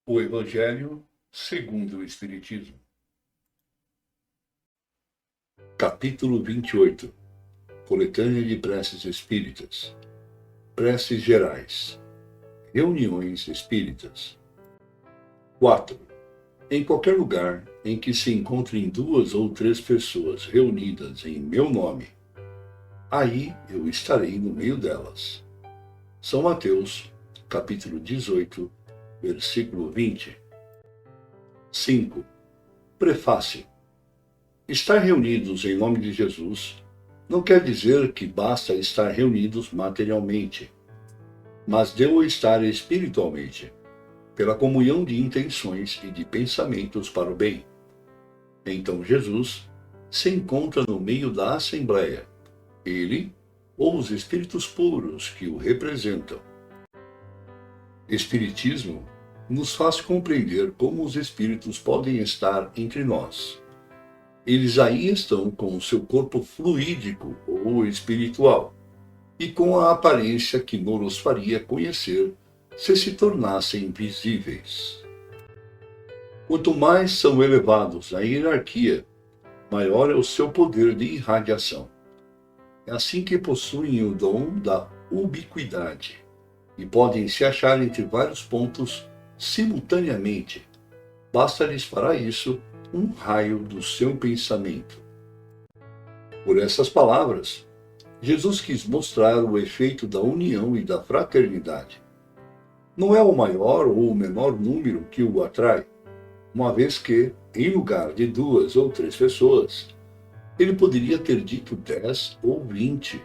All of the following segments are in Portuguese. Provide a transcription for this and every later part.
O Evangelho segundo o Espiritismo. Capítulo 28. Coletânea de preces espíritas. Preces gerais. Reuniões espíritas. 4. Em qualquer lugar em que se encontrem 2 ou 3 pessoas reunidas em meu nome, aí eu estarei no meio delas. São Mateus, capítulo 18, versículo 20. 5. Prefácio. Estar reunidos em nome de Jesus não quer dizer que basta estar reunidos materialmente, mas deu estar espiritualmente, pela comunhão de intenções e de pensamentos para o bem. Então Jesus se encontra no meio da assembleia, ele ou os espíritos puros que o representam. Espiritismo nos faz compreender como os espíritos podem estar entre nós. Eles aí estão com o seu corpo fluídico ou espiritual, e com a aparência que nos faria conhecer se tornassem visíveis. Quanto mais são elevados na hierarquia, maior é o seu poder de irradiação. É assim que possuem o dom da ubiquidade, e podem se achar entre vários pontos simultaneamente. Basta-lhes para isso um raio do seu pensamento. Por essas palavras, Jesus quis mostrar o efeito da união e da fraternidade. Não é o maior ou o menor número que o atrai, uma vez que, em lugar de 2 ou 3 pessoas, ele poderia ter dito 10 ou 20,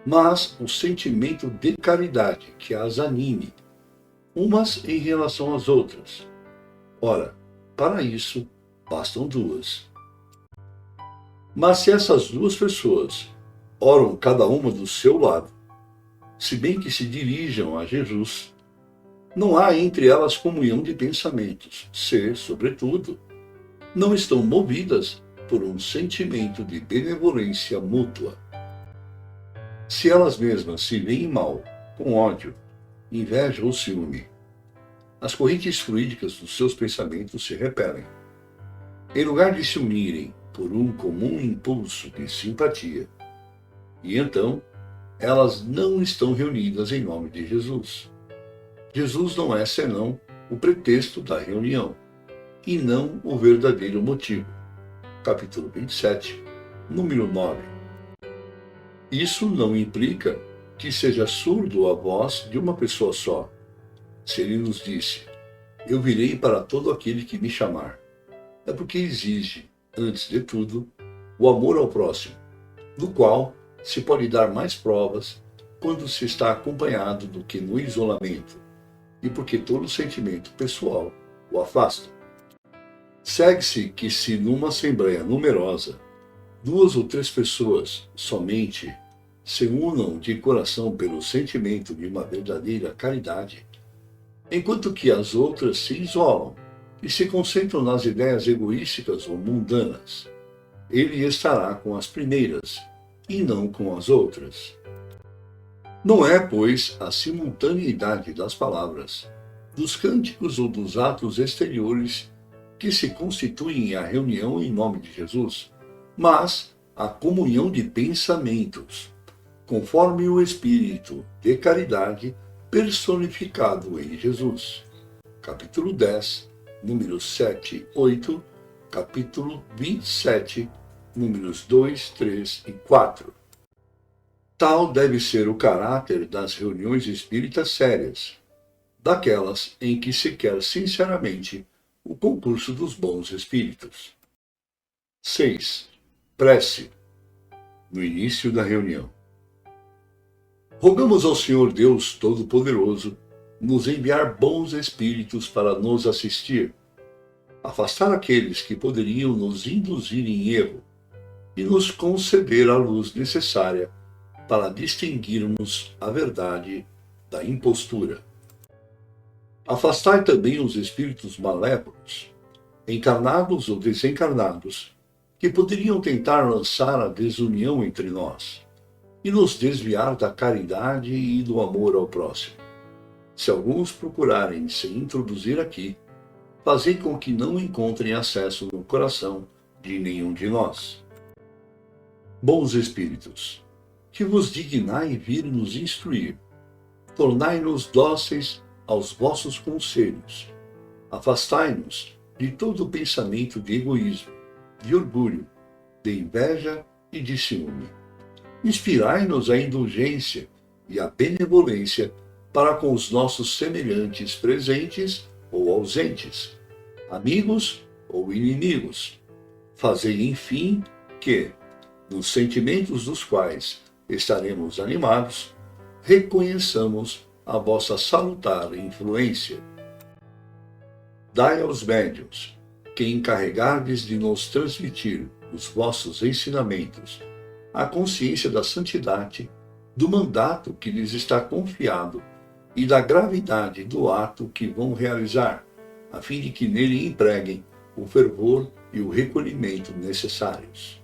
mas o sentimento de caridade que as anime, umas em relação às outras. Ora, para isso, bastam 2. Mas se essas 2 pessoas oram cada uma do seu lado, se bem que se dirijam a Jesus, não há entre elas comunhão de pensamentos, se, sobretudo, não estão movidas por um sentimento de benevolência mútua. Se elas mesmas se veem mal, com ódio, inveja ou ciúme, as correntes fluídicas dos seus pensamentos se repelem. Em lugar de se unirem por um comum impulso de simpatia, e então elas não estão reunidas em nome de Jesus. Jesus não é senão o pretexto da reunião, e não o verdadeiro motivo. Capítulo 27, número 9. Isso não implica que seja surdo a voz de uma pessoa só. Se ele nos disse, eu virei para todo aquele que me chamar, é porque exige, antes de tudo, o amor ao próximo, do qual se pode dar mais provas quando se está acompanhado do que no isolamento, e porque todo sentimento pessoal o afasta. Segue-se que se numa assembleia numerosa, 2 ou 3 pessoas somente se unam de coração pelo sentimento de uma verdadeira caridade, enquanto que as outras se isolam e se concentram nas ideias egoísticas ou mundanas, ele estará com as primeiras e não com as outras. Não é, pois, a simultaneidade das palavras, dos cânticos ou dos atos exteriores que se constituem a reunião em nome de Jesus, mas a comunhão de pensamentos, conforme o Espírito de caridade personificado em Jesus. Capítulo 10, números 7 e 8, capítulo 27, números 2, 3 e 4. Tal deve ser o caráter das reuniões espíritas sérias, daquelas em que se quer sinceramente o concurso dos bons espíritos. 6. Prece. No início da reunião. Rogamos ao Senhor Deus Todo-Poderoso nos enviar bons espíritos para nos assistir, afastar aqueles que poderiam nos induzir em erro e nos conceder a luz necessária para distinguirmos a verdade da impostura. Afastai também os espíritos malévolos, encarnados ou desencarnados, que poderiam tentar lançar a desunião entre nós e nos desviar da caridade e do amor ao próximo. Se alguns procurarem se introduzir aqui, fazei com que não encontrem acesso no coração de nenhum de nós. Bons Espíritos, que vos dignai vir nos instruir, tornai-nos dóceis aos vossos conselhos, afastai-nos de todo pensamento de egoísmo, de orgulho, de inveja e de ciúme. Inspirai-nos a indulgência e a benevolência para com os nossos semelhantes presentes ou ausentes, amigos ou inimigos. Fazei, enfim, que, nos sentimentos dos quais estaremos animados, reconheçamos a vossa salutar influência. Dai aos médiuns, que encarregardes de nos transmitir os vossos ensinamentos, a consciência da santidade, do mandato que lhes está confiado e da gravidade do ato que vão realizar, a fim de que nele empreguem o fervor e o recolhimento necessários.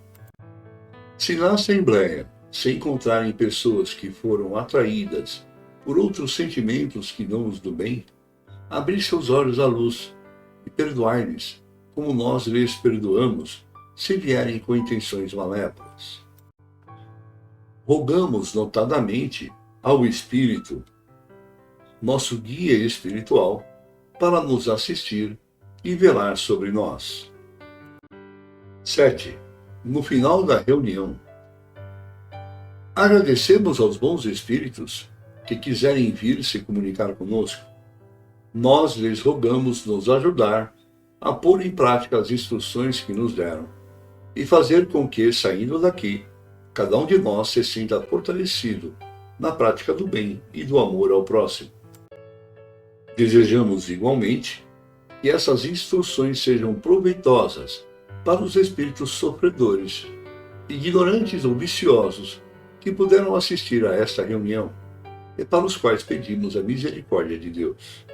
Se na Assembleia se encontrarem pessoas que foram atraídas por outros sentimentos que não os do bem, abri seus olhos à luz e perdoai-lhes, como nós lhes perdoamos, se vierem com intenções malévolas. Rogamos notadamente ao Espírito, nosso guia espiritual, para nos assistir e velar sobre nós. 7. No final da reunião, agradecemos aos bons espíritos que quiserem vir se comunicar conosco. Nós lhes rogamos nos ajudar a pôr em prática as instruções que nos deram e fazer com que, saindo daqui, cada um de nós se sinta fortalecido na prática do bem e do amor ao próximo. Desejamos, igualmente, que essas instruções sejam proveitosas para os espíritos sofredores, ignorantes ou viciosos, que puderam assistir a esta reunião e para os quais pedimos a misericórdia de Deus.